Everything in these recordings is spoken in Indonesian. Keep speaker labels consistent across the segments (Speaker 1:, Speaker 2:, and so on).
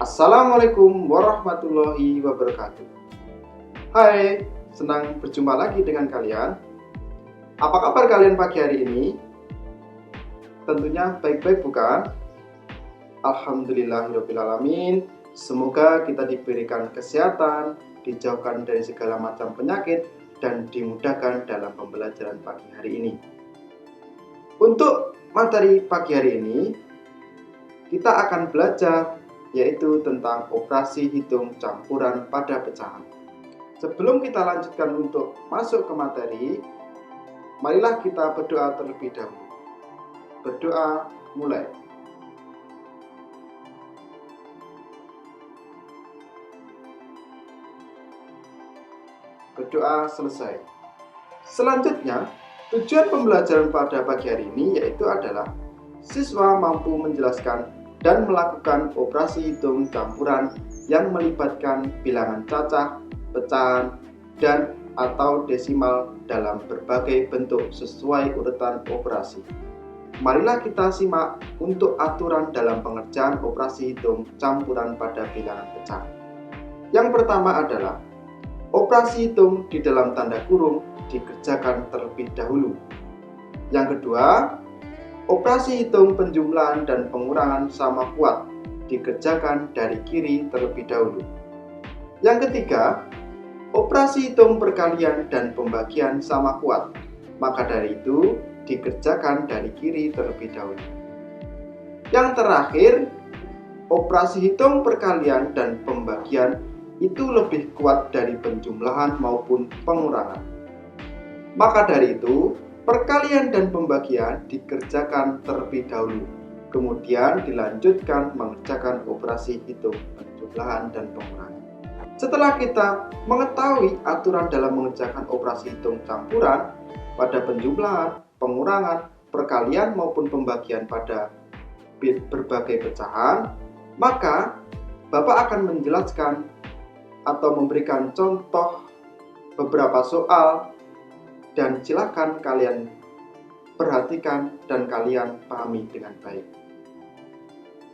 Speaker 1: Assalamualaikum warahmatullahi wabarakatuh. Hai, senang berjumpa lagi dengan kalian. Apa kabar kalian pagi hari ini? Tentunya baik-baik bukan? Alhamdulillahirrabbilalamin. Semoga kita diberikan kesehatan, dijauhkan dari segala macam penyakit, dan dimudahkan dalam pembelajaran pagi hari ini. Untuk materi pagi hari ini, kita akan belajar yaitu tentang operasi hitung campuran pada pecahan. Sebelum kita lanjutkan untuk masuk ke materi, marilah kita berdoa terlebih dahulu. Berdoa mulai. Berdoa selesai. Selanjutnya, tujuan pembelajaran pada pagi hari ini yaitu adalah siswa mampu menjelaskan dan melakukan operasi hitung campuran yang melibatkan bilangan cacah, pecahan, dan atau desimal dalam berbagai bentuk sesuai urutan operasi. Marilah kita simak untuk aturan dalam pengerjaan operasi hitung campuran pada bilangan pecahan. Yang pertama adalah operasi hitung di dalam tanda kurung dikerjakan terlebih dahulu. Yang kedua, operasi hitung penjumlahan dan pengurangan sama kuat dikerjakan dari kiri terlebih dahulu. Yang ketiga, operasi hitung perkalian dan pembagian sama kuat, maka dari itu dikerjakan dari kiri terlebih dahulu. Yang terakhir, operasi hitung perkalian dan pembagian itu lebih kuat dari penjumlahan maupun pengurangan. Maka dari itu, perkalian dan pembagian dikerjakan terlebih dahulu, kemudian dilanjutkan mengerjakan operasi hitung penjumlahan dan pengurangan. Setelah kita mengetahui aturan dalam mengerjakan operasi hitung campuran pada penjumlahan, pengurangan, perkalian maupun pembagian pada berbagai pecahan, maka Bapak akan menjelaskan atau memberikan contoh beberapa soal, dan silakan kalian perhatikan dan kalian pahami dengan baik.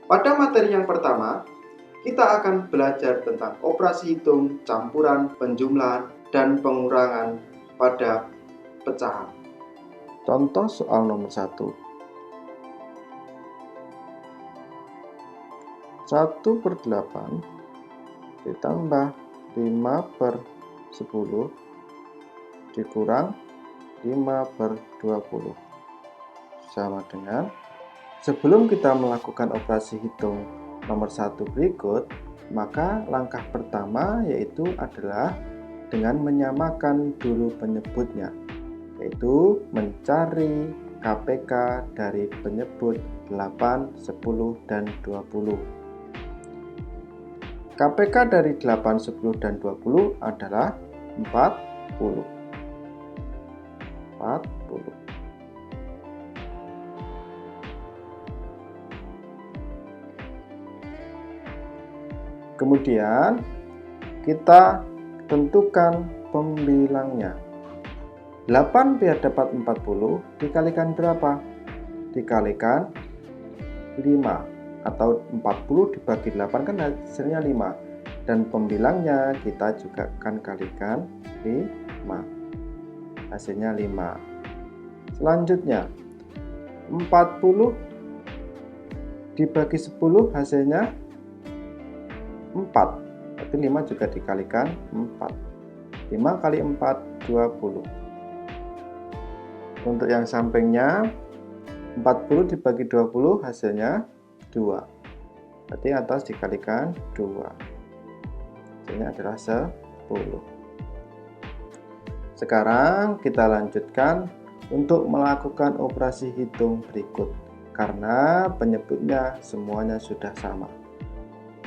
Speaker 1: Pada materi yang pertama, kita akan belajar tentang operasi hitung campuran, penjumlahan, dan pengurangan pada pecahan. Contoh soal nomor 1. 1/8 ditambah 5/10 dikurang 5/20 sama dengan, sebelum kita melakukan operasi hitung nomor 1 berikut, maka langkah pertama yaitu adalah dengan menyamakan dulu penyebutnya, yaitu mencari KPK dari penyebut 8, 10, dan 20. KPK dari 8, 10, dan 20 adalah 40. Kemudian kita tentukan pembilangnya. 8 biar dapat 40 dikalikan berapa? Dikalikan 5, atau 40 dibagi 8 kan hasilnya 5, dan pembilangnya kita juga akan kalikan 5, hasilnya 5. Selanjutnya 40 dibagi 10 hasilnya 4, berarti 5 juga dikalikan 4. 5 kali 4, 20. Untuk yang sampingnya 40 dibagi 20 hasilnya 2, berarti atas dikalikan 2, hasilnya adalah 10. Sekarang kita lanjutkan untuk melakukan operasi hitung berikut, karena penyebutnya semuanya sudah sama.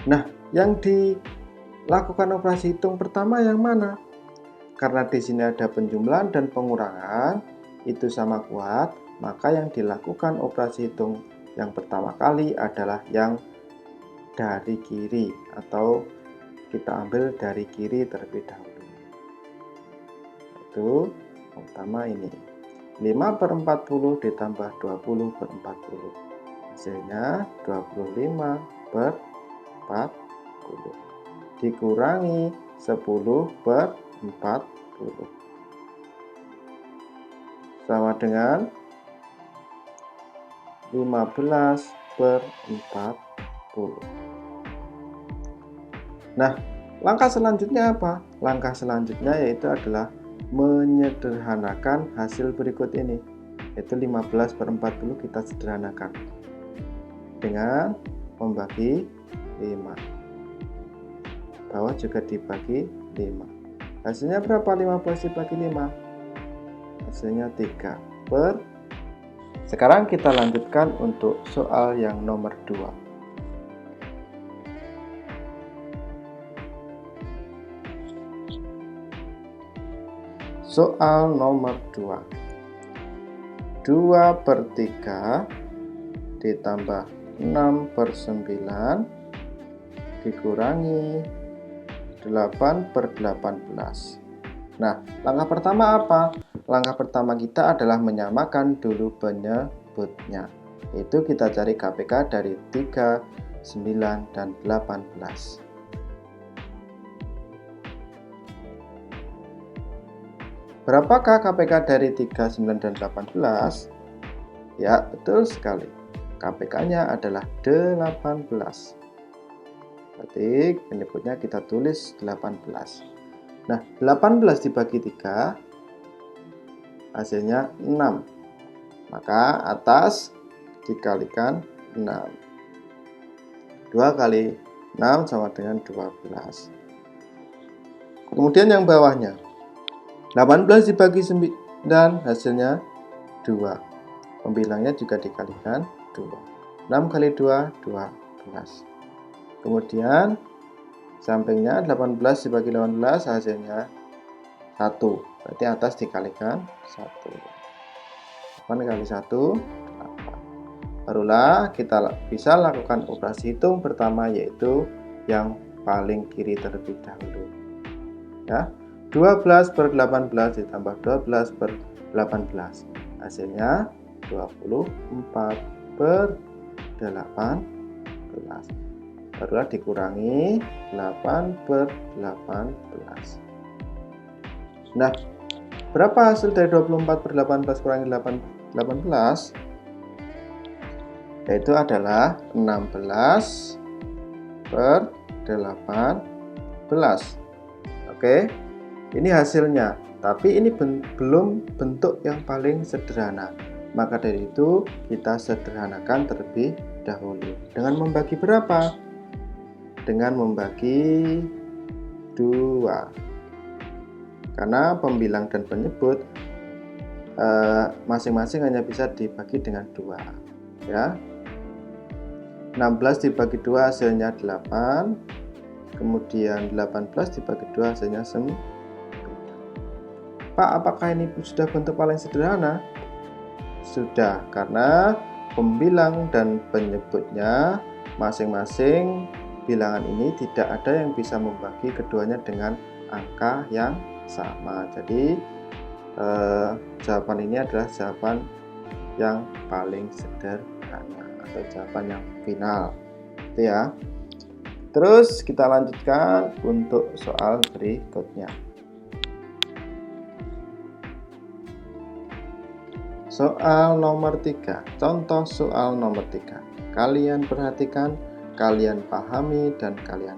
Speaker 1: Nah, yang dilakukan operasi hitung pertama yang mana? Karena di sini ada penjumlahan dan pengurangan itu sama kuat, maka yang dilakukan operasi hitung yang pertama kali adalah yang dari kiri, atau kita ambil dari kiri terlebih dahulu. Itu yang pertama ini. 5/40 ditambah 20/40. Hasilnya 25/40. dikurangi 10/40 sama dengan 15/40. Nah, langkah selanjutnya apa? Langkah selanjutnya yaitu adalah menyederhanakan hasil berikut ini, yaitu 15/40 kita sederhanakan dengan membagi 5. Bawah juga dibagi 5. Hasilnya berapa? 15 dibagi 5. Hasilnya 3. Sekarang kita lanjutkan untuk soal yang nomor 2. Soal nomor 2. 2/3 ditambah 6/9 dikurangi 8/18. Nah, langkah pertama apa? Langkah pertama kita adalah menyamakan dulu penyebutnya, yaitu kita cari KPK dari 3, 9, dan 18. Berapakah KPK dari 3, 9, dan 18? Ya, betul sekali. KPK-nya adalah 18. Berarti penyebutnya kita tulis 18. Nah, 18 dibagi 3 hasilnya 6. Maka atas dikalikan 6. 2 kali 6 sama dengan 12. Kemudian yang bawahnya 18 dibagi 9 hasilnya 2. Pembilangnya juga dikalikan 2. 6 kali 2, 12. Kemudian sampingnya 18 dibagi 18 hasilnya 1. Berarti atas dikalikan 1. 8 kali 1, 8. Barulah kita bisa lakukan operasi hitung pertama, yaitu yang paling kiri terlebih dahulu. Ya, 12/18 ditambah 12/18 hasilnya 24/18. Barulah dikurangi 8/18. Nah, berapa hasil dari 24/18 kurangi 18? Yaitu adalah 16/18. Oke, ini hasilnya. Tapi ini belum bentuk yang paling sederhana. Maka dari itu kita sederhanakan terlebih dahulu. Dengan membagi berapa? Dengan membagi 2. Karena pembilang dan penyebut masing-masing hanya bisa dibagi dengan 2. Ya. 16 dibagi 2 hasilnya 8. Kemudian 18 dibagi 2 hasilnya 9. Pak, apakah ini sudah bentuk paling sederhana? Sudah, karena pembilang dan penyebutnya masing-masing bilangan ini tidak ada yang bisa membagi keduanya dengan angka yang sama. Jadi jawaban ini adalah jawaban yang paling sederhana atau jawaban yang final. Itu ya. Terus kita lanjutkan untuk soal berikutnya. Soal nomor 3. Contoh soal nomor 3. Kalian perhatikan, kalian pahami, dan kalian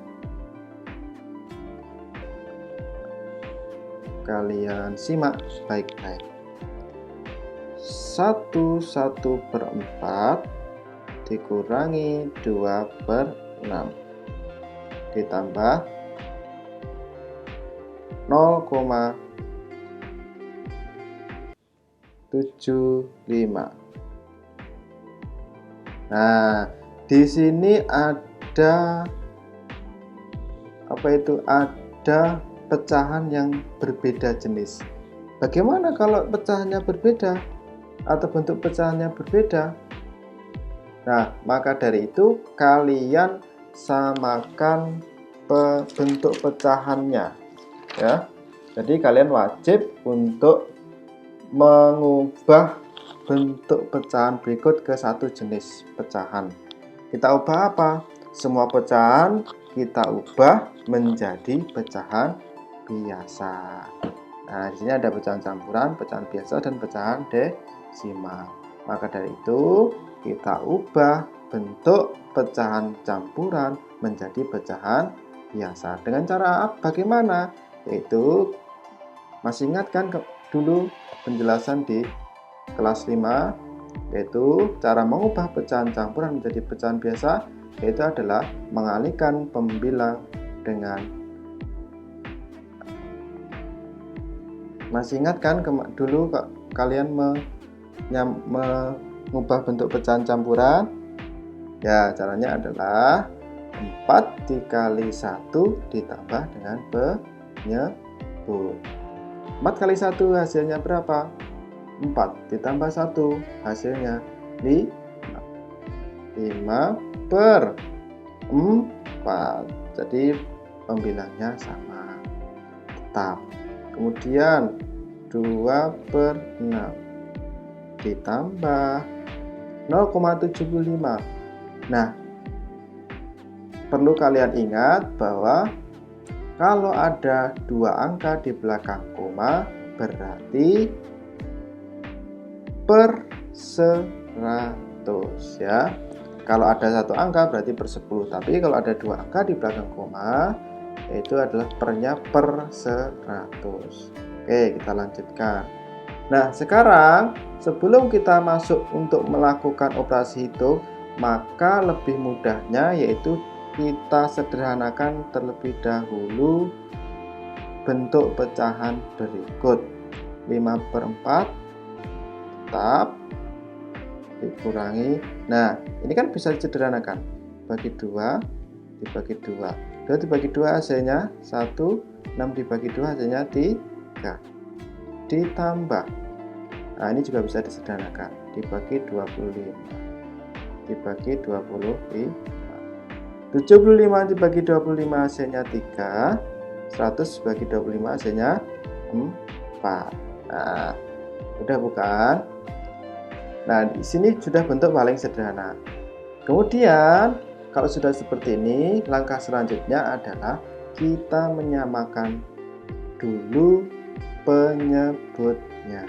Speaker 1: simak baik-baik. 1/4 dikurangi 2/6 ditambah 0,75. Nah, di sini ada ada pecahan yang berbeda jenis. Bagaimana kalau pecahannya berbeda atau bentuk pecahannya berbeda? Nah, maka dari itu kalian samakan bentuk pecahannya, ya. Jadi kalian wajib untuk mengubah bentuk pecahan berikut ke satu jenis pecahan. Kita ubah apa? Semua pecahan kita ubah menjadi pecahan biasa. Nah, di sini ada pecahan campuran, pecahan biasa, dan pecahan desimal. Maka dari itu, kita ubah bentuk pecahan campuran menjadi pecahan biasa. Dengan cara bagaimana? Yaitu, masih ingat kan dulu penjelasan di kelas 5, yaitu cara mengubah pecahan campuran menjadi pecahan biasa, yaitu adalah mengalihkan pembilang dengan, masih ingat kan dulu kalian mengubah bentuk pecahan campuran? Ya, caranya adalah 4 dikali 1 ditambah dengan penyebut. 4 kali 1 hasilnya berapa? 4 ditambah 1 hasilnya 5 per 4. Jadi pembilangnya sama, tetap. Kemudian 2 per 6 ditambah 0,75. Nah, perlu kalian ingat bahwa kalau ada 2 angka di belakang koma berarti per 100 ya. Kalau ada 1 angka berarti per 10, tapi kalau ada 2 angka di belakang koma yaitu adalah pernya per 100. Oke, kita lanjutkan. Nah, sekarang sebelum kita masuk untuk melakukan operasi hitung, maka lebih mudahnya yaitu kita sederhanakan terlebih dahulu bentuk pecahan berikut. 5 per 4 tetap dikurangi. Nah, ini kan bisa disederhanakan. Bagi 2 dibagi 2. 2 dibagi 2 hasilnya 1, 6 dibagi 2 hasilnya 3. Ditambah, nah ini juga bisa disederhanakan, dibagi 25 dibagi 25. 75 dibagi 25 hasilnya 3. 100 dibagi 25 hasilnya 4. Nah, udah bukan? Nah, di sini sudah bentuk paling sederhana. Kemudian kalau sudah seperti ini, langkah selanjutnya adalah kita menyamakan dulu penyebutnya.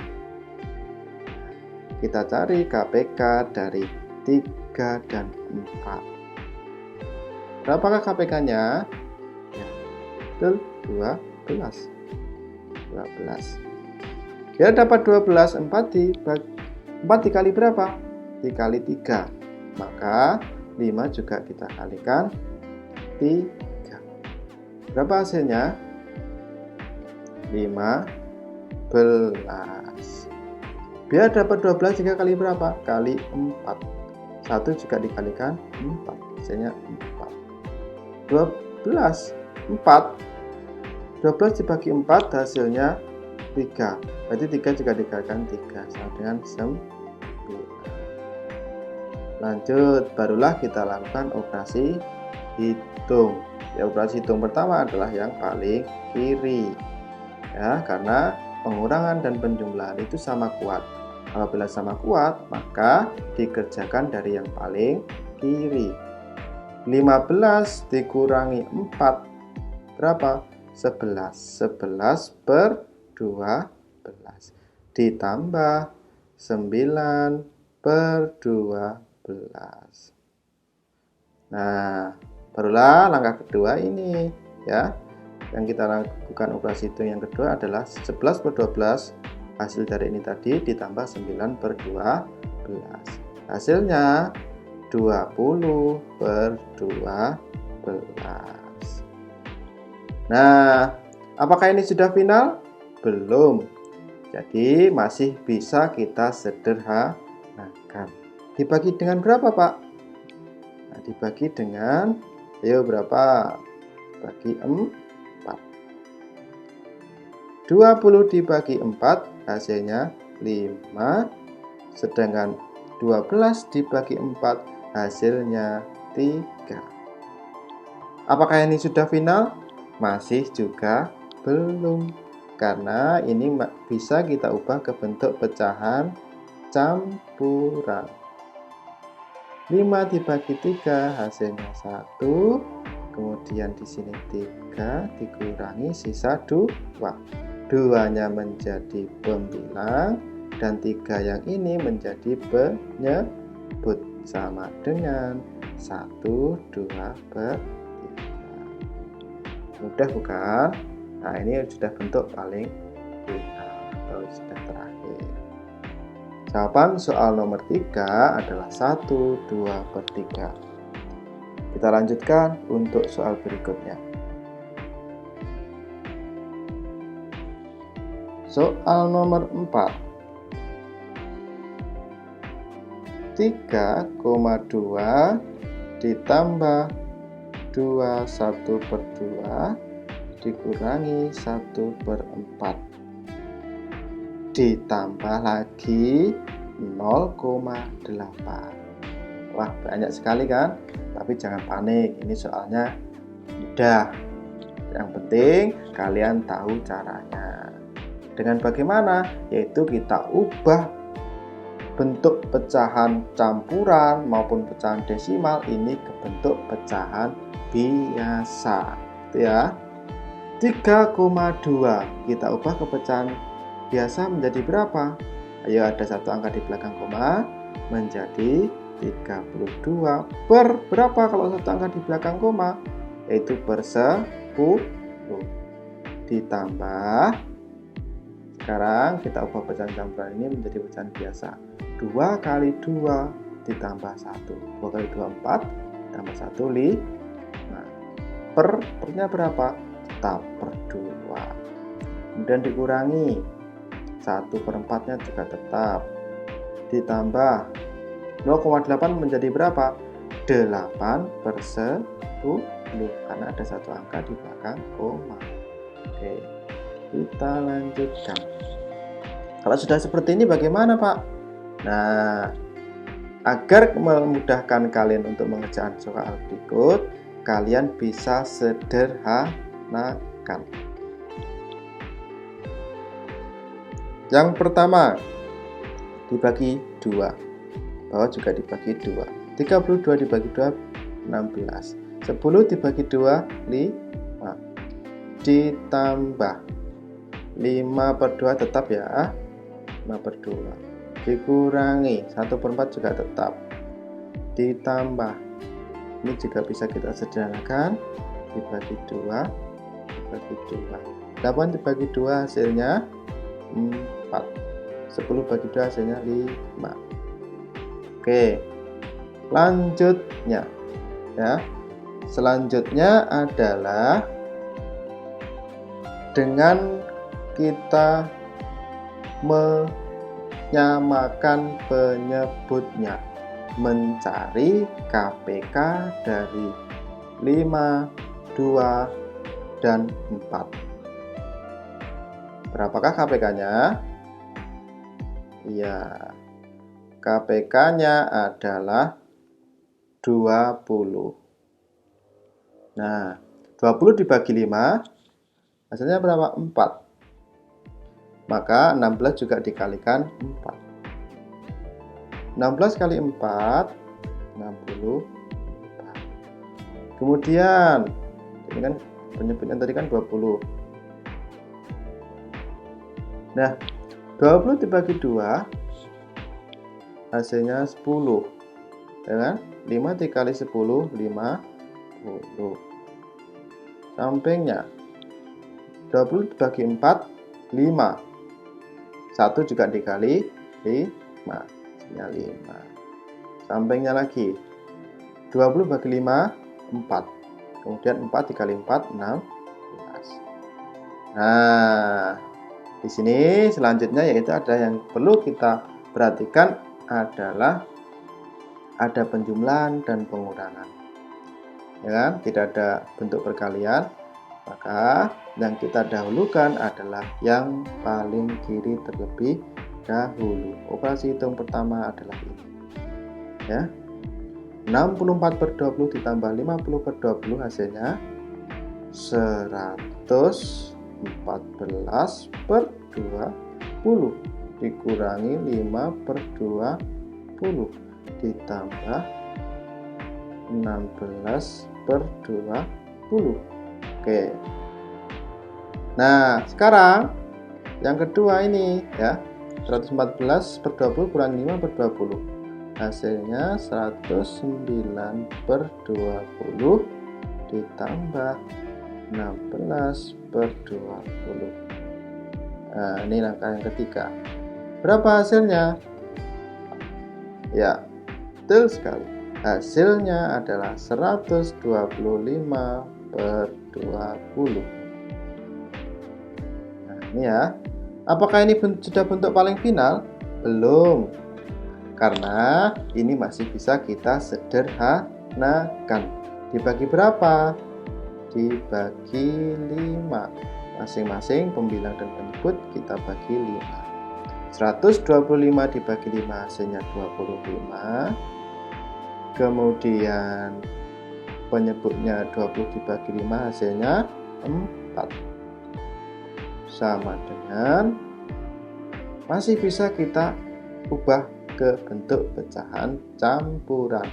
Speaker 1: Kita cari KPK dari 3 dan 4. Berapakah KPK-nya? Ya, betul, 12. Dia dapat 12, 4 dikali berapa? Dikali 3. Maka 5 juga kita kalikan 3. Berapa hasilnya? 15. Biar dapat 12 3 kali berapa? Kali 4. 1 juga dikalikan 4. Hasilnya 4. 12 dibagi 4 hasilnya 3. Berarti 3 juga dikalikan 3 sama dengan 9. Lanjut, barulah kita lakukan operasi hitung. Ya, operasi hitung pertama adalah yang paling kiri. Ya, karena pengurangan dan penjumlahan itu sama kuat. Apabila sama kuat, maka dikerjakan dari yang paling kiri. 15 dikurangi 4 berapa? 11. 11 per 12 ditambah 9 per 12. Nah, barulah langkah kedua ini ya. Yang kita lakukan operasi hitung yang kedua adalah 11 per 12 hasil dari ini tadi ditambah 9 per 12. Hasilnya 20 per 12. Nah, apakah ini sudah final? Belum. Jadi masih bisa kita sederhanakan. Dibagi dengan berapa, Pak? Nah, dibagi dengan, ayo berapa? Bagi 4. 20 dibagi 4 hasilnya 5. Sedangkan 12 dibagi 4 hasilnya 3. Apakah ini sudah final? Masih juga belum. Karena ini bisa kita ubah ke bentuk pecahan campuran. 5 dibagi 3 hasilnya 1. Kemudian di sini 3 dikurangi sisa 2. 2-nya menjadi pembilang dan 3 yang ini menjadi penyebut, sama dengan 1, 2 per 3. Mudah bukan? Nah, ini sudah bentuk paling final atau sudah terakhir. Jawaban soal nomor 3 adalah 1, 2 per 3. Kita lanjutkan untuk soal berikutnya. Soal nomor 4. 3,2 ditambah 21 per 2 dikurangi 1 per 4 ditambah lagi 0,8. Wah, banyak sekali kan? Tapi jangan panik, ini soalnya mudah. Yang penting kalian tahu caranya. Dengan bagaimana? Yaitu kita ubah bentuk pecahan campuran maupun pecahan desimal ini ke bentuk pecahan biasa. Itu ya. 3,2 kita ubah ke pecahan biasa menjadi berapa? Ayo, ada satu angka di belakang koma, menjadi 32 per berapa kalau satu angka di belakang koma? Yaitu per 10 ditambah, sekarang kita ubah pecahan campuran ini menjadi pecahan biasa. 2 kali 2 ditambah 1. 2 kali 2 4 tambah 1 5. Pernya berapa? Tetap per 2. Kemudian dikurangi 1 per 4 nya juga tetap. Ditambah 0,8 menjadi berapa? 8 per 10 karena ada satu angka di belakang koma. Oke, kita lanjutkan. Kalau sudah seperti ini bagaimana, Pak? Nah, agar memudahkan kalian untuk mengerjakan soal berikut, kalian bisa sederhanakan. Yang pertama, dibagi 2. Bawah juga dibagi 2. 32 dibagi 2, 16. 10 dibagi 2, 5. Ditambah 5 per 2 tetap ya. 5 per 2. Dikurangi 1 per 4 juga tetap. Ditambah, ini juga bisa kita sederhanakan. Dibagi 2, dibagi 2. 8 dibagi 2 hasilnya 4. 10 bagi 2 hasilnya 5. Oke, lanjutnya ya. Selanjutnya adalah dengan kita menyamakan penyebutnya, mencari KPK dari 5, 2, dan 4. Berapakah KPK-nya? Ya, KPK-nya adalah 20. Nah, 20 dibagi 5 hasilnya berapa? 4. Maka 16 juga dikalikan 4. 16 kali 4 64. Kemudian ini kan penyebutnya tadi kan 20. Nah, 20 dibagi 2 hasilnya 10. Ya kan? 5 dikali 10 50. Sampingnya 20 dibagi 4 5. 1 juga dikali 5 hasilnya 5. Sampingnya lagi 20 bagi 5 4. Kemudian 4 dikali 4 16. Nah, di sini selanjutnya yaitu ada yang perlu kita perhatikan adalah ada penjumlahan dan pengurangan. Ya kan? Tidak ada bentuk perkalian, maka yang kita dahulukan adalah yang paling kiri terlebih dahulu. Operasi hitung pertama adalah ini. Ya. 64 per 20 ditambah 50 per 20 hasilnya 114 per 20 dikurangi 5 per 20 ditambah 16 per 20. 10. Oke. Nah, sekarang yang kedua ini ya, 114 per 20 kurang 5 per 20. Hasilnya 109 per 20 ditambah 16 per 20. Nah, ini langkah yang ketiga. Berapa hasilnya? Ya, betul sekali. Hasilnya adalah 125 per 20. Nah, ini ya. Apakah ini sudah bentuk paling final? Belum. Karena ini masih bisa kita sederhanakan. Dibagi berapa? Dibagi 5. Masing-masing pembilang dan penyebut kita bagi 5. 125 dibagi 5 hasilnya 25. Kemudian penyebutnya 20 dibagi 5 hasilnya 4. Sama dengan masih bisa kita ubah ke bentuk pecahan campuran.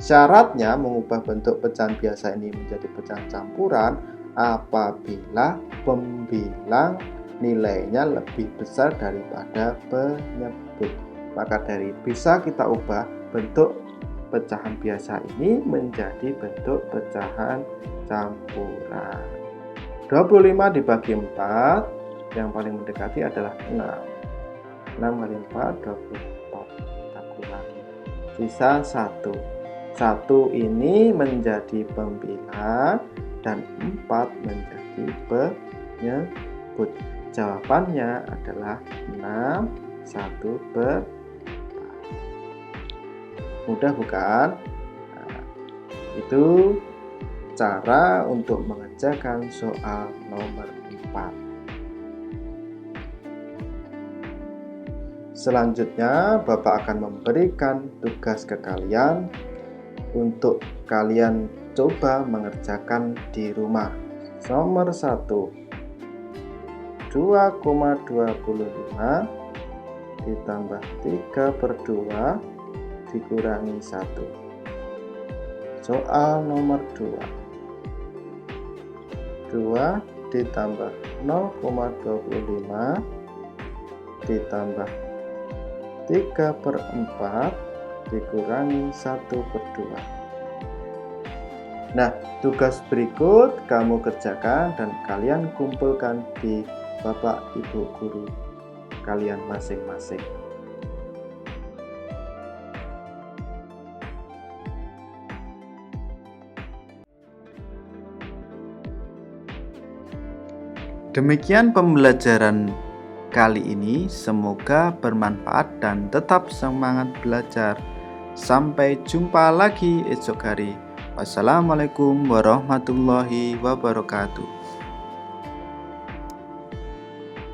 Speaker 1: Syaratnya mengubah bentuk pecahan biasa ini menjadi pecahan campuran apabila pembilang nilainya lebih besar daripada penyebut. Maka dari bisa kita ubah bentuk pecahan biasa ini menjadi bentuk pecahan campuran. 25 dibagi 4, yang paling mendekati adalah 6. 6 kali 4, 24. Kita kurangi. Sisa 1. 1 ini menjadi pembilang dan 4 menjadi penyebut. Jawabannya adalah 6, 1 per 4. Mudah bukan? Nah, itu cara untuk mengerjakan soal nomor 4. Selanjutnya, Bapak akan memberikan tugas ke kalian untuk kalian coba mengerjakan di rumah. Nomor 1, 2,25 ditambah 3 per 2 dikurangi 1. Soal nomor 2, 2 ditambah 0,25 ditambah 3 per 4 dikurangi 1 per 2. Nah, tugas berikut kamu kerjakan dan kalian kumpulkan di Bapak Ibu guru kalian masing-masing. Demikian pembelajaran kali ini, semoga bermanfaat dan tetap semangat belajar. Sampai jumpa lagi esok hari. Wassalamualaikum warahmatullahi wabarakatuh.